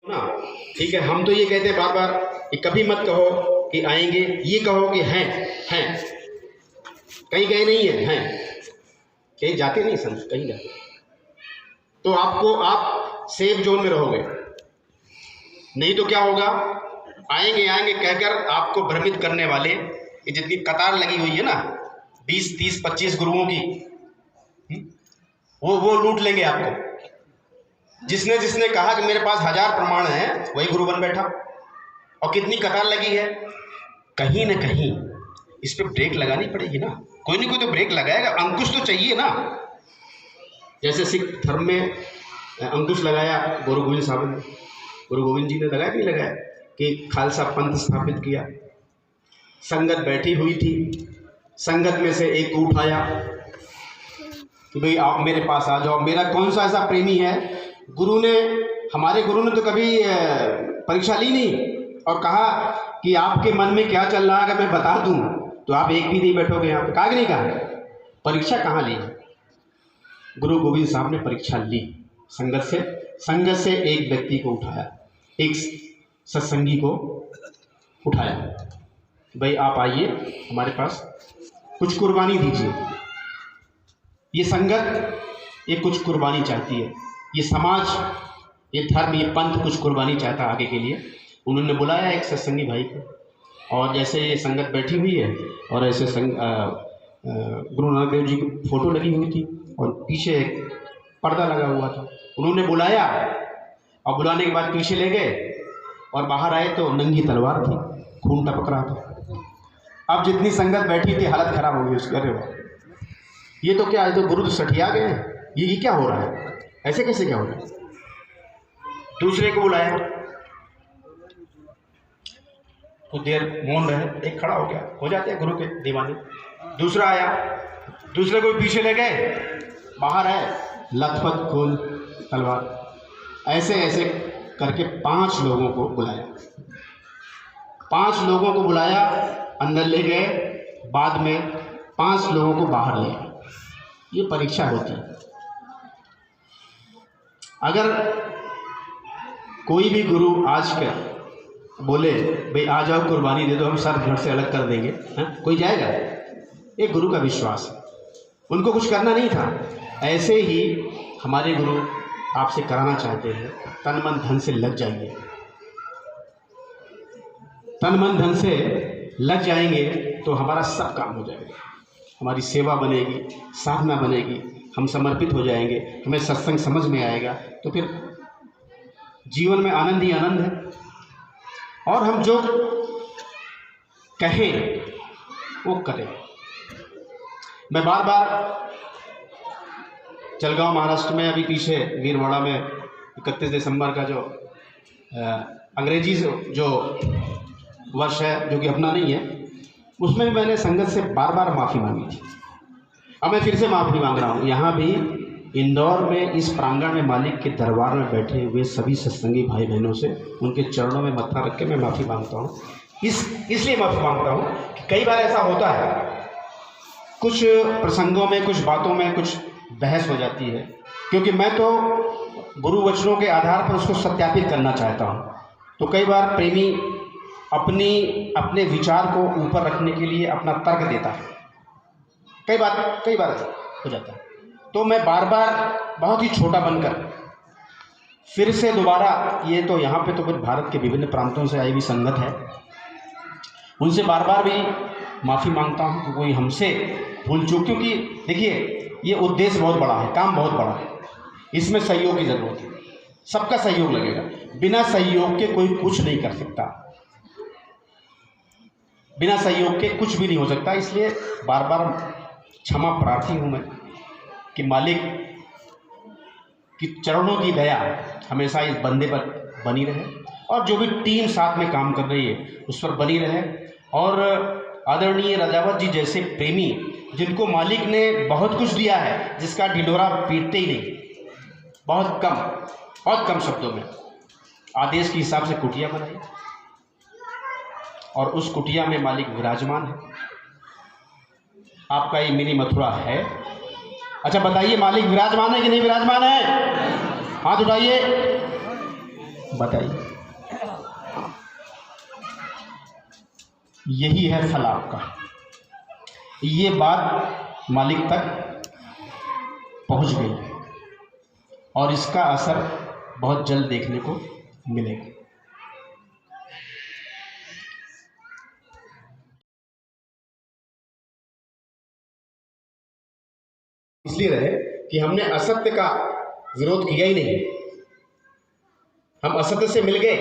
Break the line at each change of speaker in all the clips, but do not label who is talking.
ना। ठीक है, हम तो ये कहते हैं बार बार कि कभी मत कहो कि आएंगे, ये कहो कि हैं। कहीं गए नहीं है, हैं, कहीं जाते नहीं संत, कहीं जाते तो आप सेफ जोन में रहोगे। नहीं तो क्या होगा, आएंगे आएंगे कहकर आपको भ्रमित करने वाले, ये जितनी कतार लगी हुई है ना 20, 30, 25 गुरुओं की, वो लूट लेंगे आपको। जिसने जिसने कहा कि मेरे पास 1000 प्रमाण है, वही गुरु बन बैठा। और कितनी कतार लगी है। कहीं ना कहीं इस पे ब्रेक लगानी पड़ेगी ना, कोई ना कोई तो ब्रेक लगाएगा, अंकुश तो चाहिए ना। जैसे सिख धर्म में अंकुश लगाया गुरु गोविंद साहब ने, गुरु गोविंद जी ने लगाया कि नहीं लगाया, कि खालसा पंथ स्थापित किया। संगत बैठी हुई थी, संगत में से एक को उठाया कि भाई आप मेरे पास आ जाओ। मेरा कौन सा ऐसा प्रेमी है, हमारे गुरु ने तो कभी परीक्षा ली नहीं और कहा कि आपके मन में क्या चल रहा है अगर मैं बता दूं तो आप एक भी नहीं बैठोगे यहाँ पे। कहा कि नहीं कहा? परीक्षा कहाँ ली? गुरु गोविंद साहब ने परीक्षा ली। संगत से एक व्यक्ति को उठाया, एक सत्संगी को उठाया, भाई आप आइए हमारे पास, कुछ कुर्बानी दीजिए। ये संगत ये कुछ कुर्बानी चाहती है, ये समाज, ये धर्म, ये पंथ कुछ कुर्बानी चाहता आगे के लिए। उन्होंने बुलाया एक सत्संगी भाई को, और जैसे ये संगत बैठी हुई है और ऐसे गुरु नानक देव जी की फोटो लगी हुई थी और पीछे एक पर्दा लगा हुआ था। उन्होंने बुलाया और बुलाने के बाद पीछे ले गए और बाहर आए तो नंगी तलवार थी, खून टपक रहा था। अब जितनी संगत बैठी थी हालत खराब हो गई उसकी। अरे वाह, ये तो क्या है, तो गुरु तो सठिया गए हैं, ये क्या हो रहा है, ऐसे कैसे क्या हो रहा है। दूसरे को बुलाया, कुछ देर मौन रहे, एक खड़ा हो गया, हो जाते हैं गुरु के दीवाने। दूसरा आया, दूसरे को पीछे ले गए, बाहर आए, लथपथ खून तलवार। ऐसे ऐसे करके 5 लोगों को बुलाया, 5 लोगों को बुलाया, अंदर ले गए, बाद में 5 लोगों को बाहर ले गए। ये परीक्षा होती है। अगर कोई भी गुरु आज के बोले भाई आ जाओ कुर्बानी दे दो, हम सर धड़ से अलग कर देंगे, कोई जाएगा? ये गुरु का विश्वास है, उनको कुछ करना नहीं था। ऐसे ही हमारे गुरु आपसे कराना चाहते हैं, तन मन धन से लग जाइए। तन मन धन से लग जाएंगे तो हमारा सब काम हो जाएगा, हमारी सेवा बनेगी, साधना बनेगी, हम समर्पित हो जाएंगे, हमें सत्संग समझ में आएगा, तो फिर जीवन में आनंद ही आनंद है। और हम जो कहें वो करें। मैं बार बार जलगांव महाराष्ट्र में, अभी पीछे वीरवाड़ा में 31 दिसंबर का जो अंग्रेजी जो वर्ष है, जो कि अपना नहीं है, उसमें भी मैंने संगत से बार बार माफ़ी मांगी थी। अब मैं फिर से माफ़ी मांग रहा हूँ। यहाँ भी इंदौर में इस प्रांगण में मालिक के दरबार में बैठे हुए सभी सत्संगी भाई बहनों से, उनके चरणों में मत्था रख के मैं माफ़ी मांगता हूँ। इसलिए माफ़ी मांगता हूँ कि कई बार ऐसा होता है, कुछ प्रसंगों में, कुछ बातों में कुछ बहस हो जाती है, क्योंकि मैं तो गुरु वचनों के आधार पर उसको सत्यापित करना चाहता हूँ। तो कई बार प्रेमी अपने विचार को ऊपर रखने के लिए अपना तर्क देता है, कई बार ऐसा हो जाता है। तो मैं बार बार बहुत ही छोटा बनकर फिर से दोबारा, ये तो यहाँ पे तो फिर भारत के विभिन्न प्रांतों से आई हुई संगत है, उनसे बार बार भी माफ़ी मांगता हूँ कि कोई हमसे भूल चूक, क्योंकि देखिए ये उद्देश्य बहुत बड़ा है, काम बहुत बड़ा है, इसमें सहयोग की ज़रूरत है, सबका सहयोग लगेगा। बिना सहयोग के कोई कुछ नहीं कर सकता, बिना सहयोग के कुछ भी नहीं हो सकता। इसलिए बार बार क्षमा प्रार्थी हूँ मैं कि मालिक की चरणों की दया हमेशा इस बंदे पर बनी रहे, और जो भी टीम साथ में काम कर रही है उस पर बनी रहे। और आदरणीय राजावत जी जैसे प्रेमी, जिनको मालिक ने बहुत कुछ दिया है, जिसका ढिंढोरा पीटते ही नहीं, बहुत कम शब्दों में आदेश के हिसाब से कुटिया बनाई, और उस कुटिया में मालिक विराजमान है। आपका ये मिनी मथुरा है। अच्छा बताइए, मालिक विराजमान है कि नहीं विराजमान है? हाथ उठाइए। बताइए, यही है फल आपका। ये बात मालिक तक पहुंच गई और इसका असर बहुत जल्द देखने को मिलेगा। इसलिए रहे कि हमने असत्य का विरोध किया ही नहीं, हम असत्य से मिल गए।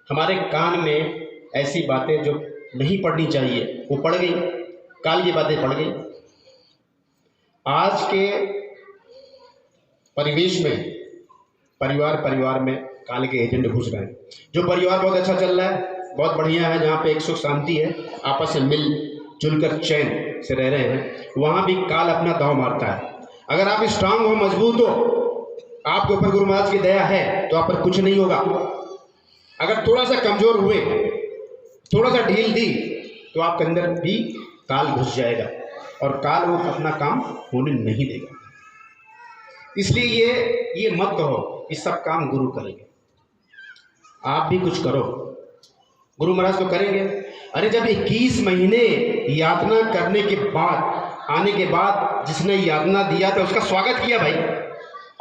हमारे कान में ऐसी बातें जो नहीं पढ़नी चाहिए वो पढ़ गई, काल की बातें पढ़ गई। आज के परिवेश में परिवार में काल के एजेंट घुस रहे हैं। जो परिवार बहुत अच्छा चल रहा है, बहुत बढ़िया है, जहाँ पे एक सुख शांति है, आपस में मिल जुलकर चैन से रह रहे हैं, वहाँ भी काल अपना दांव मारता है। अगर आप स्ट्रांग हो, मजबूत हो, आपके ऊपर गुरु महाराज की दया है तो आप पर कुछ नहीं होगा। अगर थोड़ा सा कमजोर हुए, थोड़ा सा ढील दी तो आपके अंदर भी काल घुस जाएगा और काल वो अपना काम होने नहीं देगा। इसलिए ये मत कहो कि सब काम गुरु करेंगे, आप भी कुछ करो। गुरु महाराज तो करेंगे। अरे जब 21 महीने यातना करने के बाद, आने के बाद जिसने यातना दिया था उसका स्वागत किया भाई,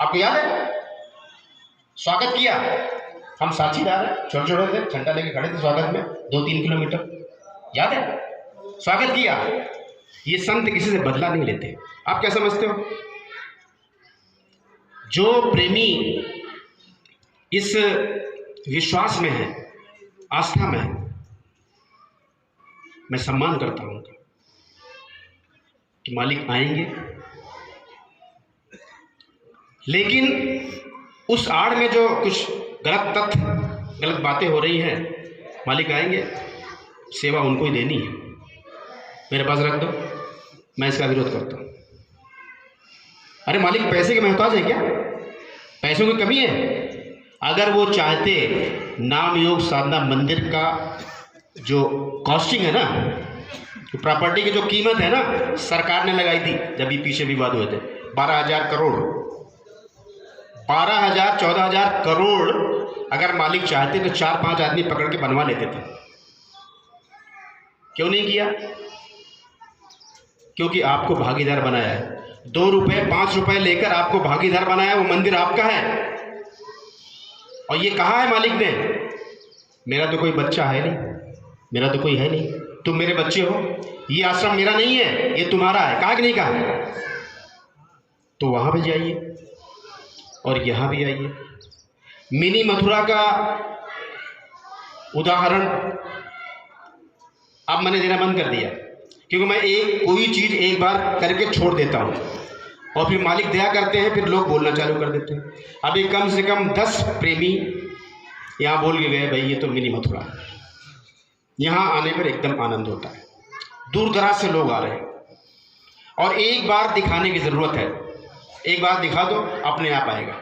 आपको याद है? स्वागत किया। हम साक्षीदार हैं, छोटे छोटे थे, झंडा लेके खड़े थे स्वागत में, 2-3 किलोमीटर, याद है? स्वागत किया। ये संत किसी से बदला नहीं लेते। आप क्या समझते हो? जो प्रेमी इस विश्वास में है, आस्था में है, मैं सम्मान करता हूं उनका कि मालिक आएंगे, लेकिन उस आड़ में जो कुछ गलत तथ्य, गलत बातें हो रही हैं, मालिक आएंगे, सेवा उनको ही देनी है, मेरे पास रख दो, मैं इसका विरोध करता हूं। अरे मालिक पैसे के मोहताज है क्या? पैसों की कमी है? अगर वो चाहते, नाम योग साधना मंदिर का जो कॉस्टिंग है ना, प्रॉपर्टी की जो कीमत है ना, सरकार ने लगाई थी जब ये पीछे विवाद हुए थे, 12,000 करोड़, 12,000 14,000 करोड़ अगर मालिक चाहते तो 4-5 आदमी पकड़ के बनवा लेते थे। क्यों नहीं किया? क्योंकि आपको भागीदार बनाया है। 2 रुपए 5 रुपए लेकर आपको भागीदार बनाया, वो मंदिर आपका है। और ये कहा है मालिक ने, मेरा तो कोई बच्चा है नहीं, मेरा तो कोई है नहीं, तुम मेरे बच्चे हो, ये आश्रम मेरा नहीं है, ये तुम्हारा है। कहा कि नहीं कहा? तो वहां भी जाइए और यहां भी आइए। मिनी मथुरा का उदाहरण अब मैंने देना बंद कर दिया, क्योंकि मैं कोई चीज़ एक बार करके छोड़ देता हूँ और फिर मालिक दया करते हैं, फिर लोग बोलना चालू कर देते हैं। अभी कम से कम 10 प्रेमी यहाँ बोल के गए, भाई ये तो मिनी मथुरा है, यहाँ आने पर एकदम आनंद होता है। दूर दराज से लोग आ रहे हैं और एक बार दिखाने की ज़रूरत है, एक बार दिखा दो, अपने आप आएगा,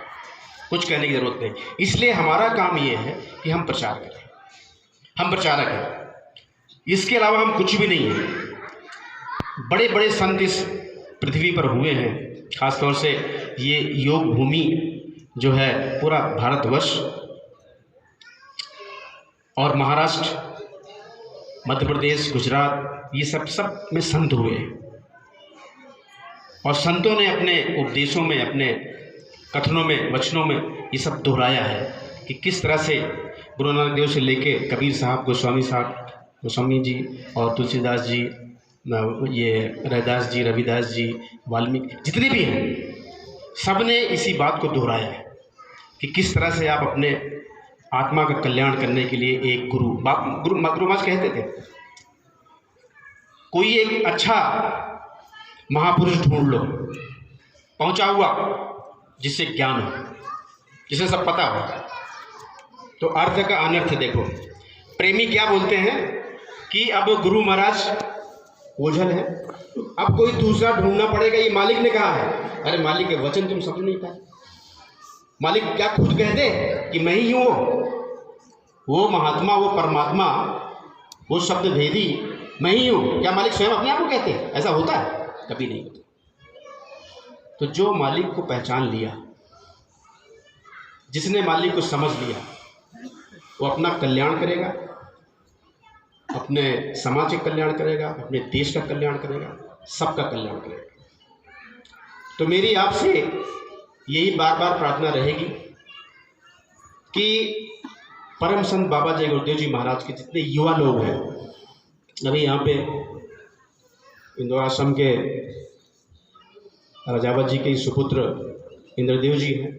कुछ कहने की ज़रूरत नहीं। इसलिए हमारा काम ये है कि हम प्रचार करें, हम प्रचारक हैं, इसके अलावा हम कुछ भी नहीं हैं। बड़े बड़े संत इस पृथ्वी पर हुए हैं, खासतौर से ये योग भूमि जो है पूरा भारतवर्ष और महाराष्ट्र, मध्य प्रदेश, गुजरात, ये सब में संत हुए हैं। और संतों ने अपने उपदेशों में, अपने कथनों में, वचनों में ये सब दोहराया है कि किस तरह से गुरु नानक देव से लेके कबीर साहब, गोस्वामी जी और तुलसीदास जी, ये रैदास जी, रविदास जी, वाल्मीकि, जितने भी हैं, सब ने इसी बात को दोहराया है कि किस तरह से आप अपने आत्मा का कल्याण करने के लिए एक गुरु महाराज कहते थे, कोई एक अच्छा महापुरुष ढूंढ लो, पहुंचा हुआ, जिससे ज्ञान हो, जिसे सब पता हो। तो अर्थ का अनर्थ देखो। प्रेमी क्या बोलते हैं कि अब गुरु महाराज ओझल है, अब कोई दूसरा ढूंढना पड़ेगा, ये मालिक ने कहा है। अरे मालिक के वचन तुम समझ नहीं पाए। मालिक क्या खुद कहते कि मैं ही हूँ वो महात्मा, वो परमात्मा, वो शब्द भेदी मैं ही हूँ। क्या मालिक स्वयं अपने आप को कहते? ऐसा होता है? कभी नहीं होता। तो जो मालिक को पहचान लिया, जिसने मालिक को समझ लिया वो अपना कल्याण करेगा, अपने समाज का कल्याण करेगा, अपने देश का कल्याण करेगा, सबका कल्याण करेगा। तो मेरी आपसे यही बार बार प्रार्थना रहेगी कि परम संत बाबा जय गुरुदेव जी महाराज के जितने युवा लोग हैं, अभी यहाँ पे इंदौर आश्रम के राजावत जी के सुपुत्र इंद्रदेव जी हैं,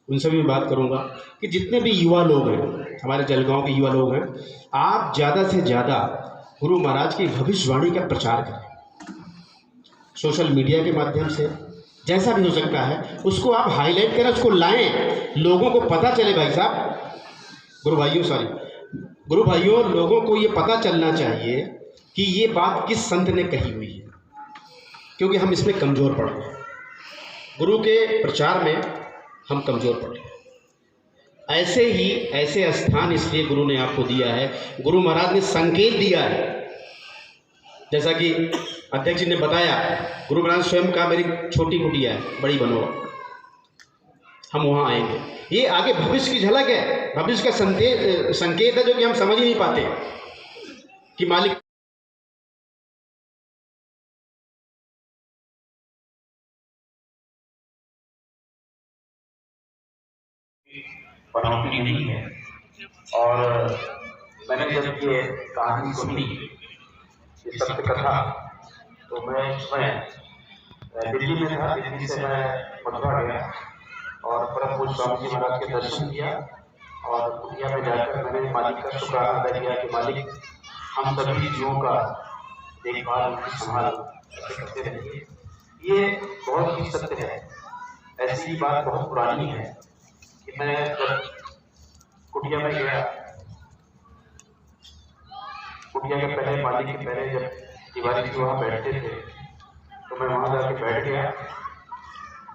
उनसे भी बात करूंगा कि जितने भी युवा लोग हैं, हमारे जलगांव के युवा लोग हैं, आप ज़्यादा से ज़्यादा गुरु महाराज की भविष्यवाणी का प्रचार करें। सोशल मीडिया के माध्यम से जैसा भी हो सकता है उसको आप हाईलाइट करें, उसको लाएं, लोगों को पता चले। भाई साहब, गुरु भाइयों, लोगों को ये पता चलना चाहिए कि ये बात किस संत ने कही हुई है, क्योंकि हम इसमें कमज़ोर पड़ रहे हैं। गुरु के प्रचार में हम कमज़ोर पड़ रहे हैं। ऐसे स्थान इसलिए गुरु ने आपको दिया है, गुरु महाराज ने संकेत दिया है। जैसा कि अध्यक्ष जी ने बताया, गुरु महाराज स्वयं का मेरी छोटी कुटिया है, बड़ी बनोरा, हम वहाँ आएंगे। ये आगे भविष्य की झलक है, भविष्य का संकेत है, जो कि हम समझ ही नहीं पाते कि मालिक
पनौती नहीं है। और मैंने जब ये कहानी सुनी, ये सत्य कथा, तो मैं उसमें दिल्ली में था, दिल्ली से मैं मथुरा गया और परम पूज्य स्वामी जी महाराज के दर्शन किया और कुटिया में जाकर मैंने मालिक का शुक्राना अदा किया कि मालिक हम सभी जीवों का देखभाल, उनकी संभाल करते रहिए। ये बहुत ही सत्य है। ऐसी बात बहुत पुरानी है कि मैं जब कुटिया में गया, कुटिया के पहले मालिक के पहले जब तिवारी जी वहाँ बैठते थे तो मैं वहाँ जाके बैठ गया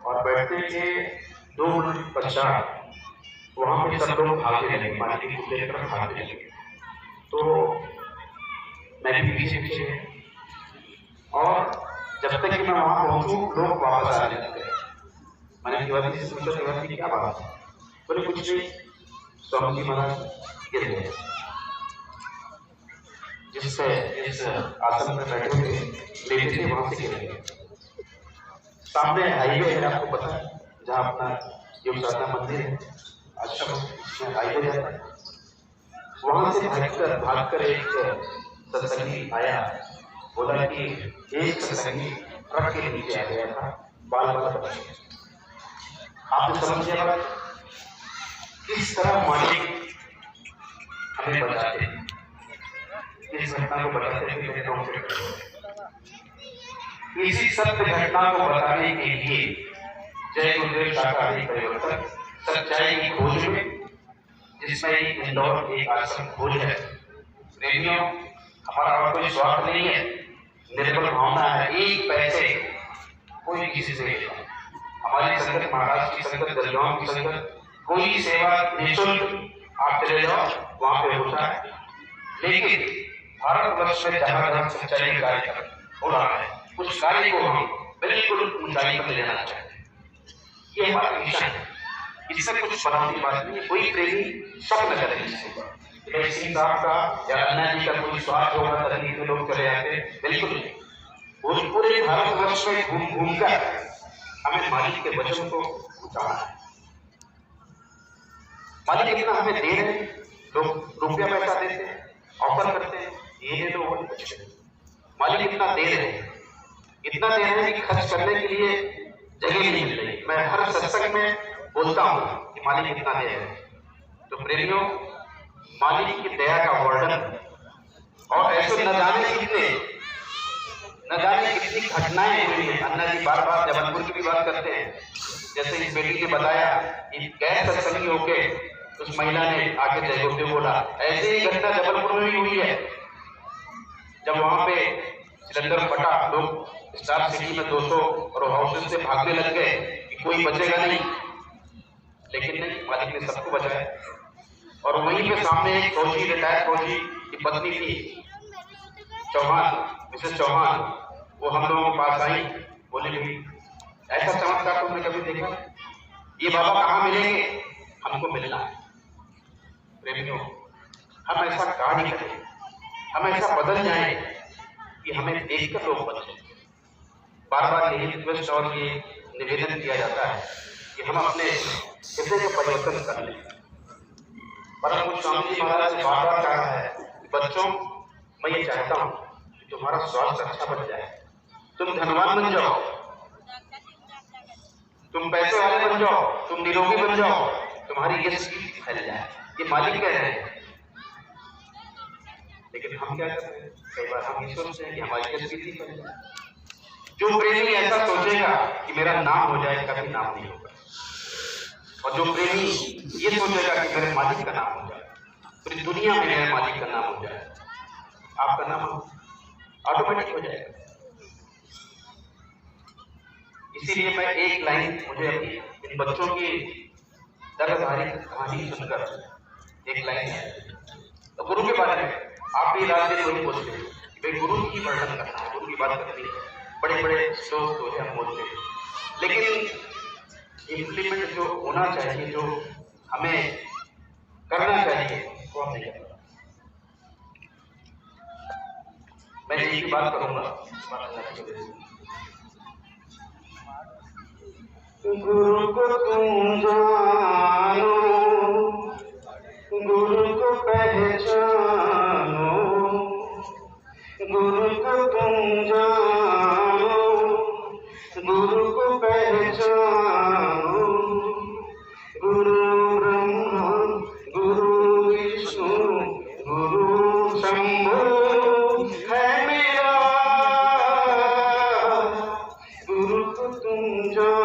और बैठने के 2 मिनट पश्चात वहाँ पे सब लोग भागने लगे, मालिक की कुटिया की तरफ भागने लगे। तो मैं भी पीछे पीछे, और जब तक कि मैं वहाँ पहुँचूँ लोग वापस आने लगे। मैंने तिवारी जी से पूछा, तिवारी जी क्या बात है? बोले कुछ नहीं, स्वामी जी महाराज गिर गए। जिस आसन में बैठे थे, लेटे थे, वहां से गिर गए। सामने हाईवे है, आपको पता है, जहाँ अपना योग साधना मंदिर है, आश्रम में हाईवे जाता है। वहां से भागकर एक सत्संगी आया, बोला कि एक सत्संगी ट्रक के नीचे आ गया था, बाल बच गया। आपने समझिए बात, किस तरह मालिक हमें बताते हैं, इस घटना को बताते हैं। इसी सत्य घटना को बताने के लिए जय गुरुदेव शाकाहारी परिवर्तन सच्चाई की खोज में, जिसमें इंदौर एक आश्रम खोज है। प्रेमियों, हमारा और कोई स्वार्थ नहीं है, निर्बल भावना है, एक पैसे कोई किसी से नहीं। हमारी संगत, महाराज की संगत, जलगांव की संगत, कोई सेवा निःशुल्क आप चले जाओ, वहां पे होता है। लेकिन भारतवर्ष में जहां जहां सच्चाई का कार्य हो रहा है, उस कार्य को हम बिल्कुल ऊंचाई पर ले जाना चाहते हैं। ये हमारा मिशन है। इससे कुछ बनावटी बात नहीं है। कोई प्रेमी स्वप्न करे सिंह साहब का या अन्ना जी का कोई स्वार्थ होगा तभी तो लोग चले जाते, बिल्कुल नहीं। पूरे भारतवर्ष में घूम घूम कर हमें मालिक के वचन को उतारना है। मालिक इतना हमें दे रहे हैं, लोग रुपया पैसा देते हैं, ऑफर करते हैं, ये दे दो वो दे दो। मालिक इतना दे रहे हैं, इतना दे रहे हैं कि खर्च करने के लिए जगह नहीं मिल रही। मैं हर सत्संग में बोलता हूँ कि मालिक इतना दे रहे हैं। तो प्रेमियों, मालिक की दया का वर्णन और ऐसे न जाने कितनी घटनाएं हुई हैं। अन्ना जी बार बार जबलपुर की भी बात करते हैं। जैसे इस बेटी ने बताया कि गैर सत्संगी होके उस महिला ने आके जय गुरुदेव बोला। ऐसे ही घटना जबलपुर में भी हुई है, जब वहां पे सिलेंडर फटा, लोग स्टार सिटी में 200 और हाउसेस से भागने लग गए कि कोई बचेगा नहीं, लेकिन नहीं, मालिक ने सबको बचाया। और वहीं पे सामने एक फौजी, रिटायर्ड फौजी की पत्नी थी चौहान, मिसेस चौहान, वो हम लोगों के पास आई, बोले भी ऐसा चमत्कार तुमने कभी देखा? ये बाबा कहाँ मिलेंगे? हमको मिलना है। प्रेमियों, हम ऐसा कार्य करें, हम ऐसा बदल जाएं कि हमें देखकर लोग बदलें। बार बार यही रिक्वेस्ट और ये निवेदन किया जाता है कि हम अपने हृदय का परिवर्तन कर लें। परम पूज्य स्वामी जी महाराज ने बार बार कहा है कि बच्चों, मैं ये चाहता हूँ कि तुम्हारा स्वास्थ्य अच्छा बन जाए, तुम धनवान बन जाओ, तुम पैसे वाले बन जाओ, तुम निरोगी बन जाओ, तुम्हारी यश कीर्ति फैल जाए। ये मालिक कह रहे हैं। लेकिन हम क्या करते हैं? कई बार हम ये सोचते हैं कि हमारी यश कीर्ति फैल जाए। जो प्रेमी ऐसा सोचेगा कि मेरा नाम हो जाए, कभी नाम नहीं होगा। और जो प्रेमी ये सोचेगा कि मेरे मालिक का नाम हो जाए, पूरी दुनिया में मेरे मालिक का नाम हो जाए, आपका नाम ऑटोमेटिक हो जाएगा। इसीलिए मैं एक लाइन, मुझे इन बच्चों की दर्दभरी कहानी सुनकर एक लाइन है तो गुरु के बारे में आप भी रात दिन वही बोलते हैं कि भाई गुरु की वर्णन करना है, गुरु की बात करनी है, बड़े बड़े श्लोक तो है हम बोलते हैं, लेकिन इम्प्लीमेंट जो होना चाहिए, जो हमें करना चाहिए, वो हम नहीं करते। मैं एक ही बात करूंगा, गुरु को तुम जानो, गुरु को पहचानो, गुरु को तुम जानो, गुरु को पहचानो। गुरु ब्रह्मा गुरु विष्णु गुरु शंभु है मेरा, गुरु को तुम जानो।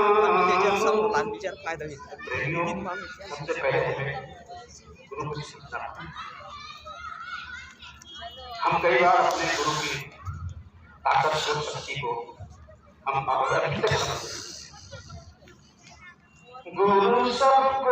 सबसे पहले हमें गुरु को सीखना। हम कई बार अपने गुरु की ताकत और शक्ति को हम अभी तक समझते हैं। गुरु सबको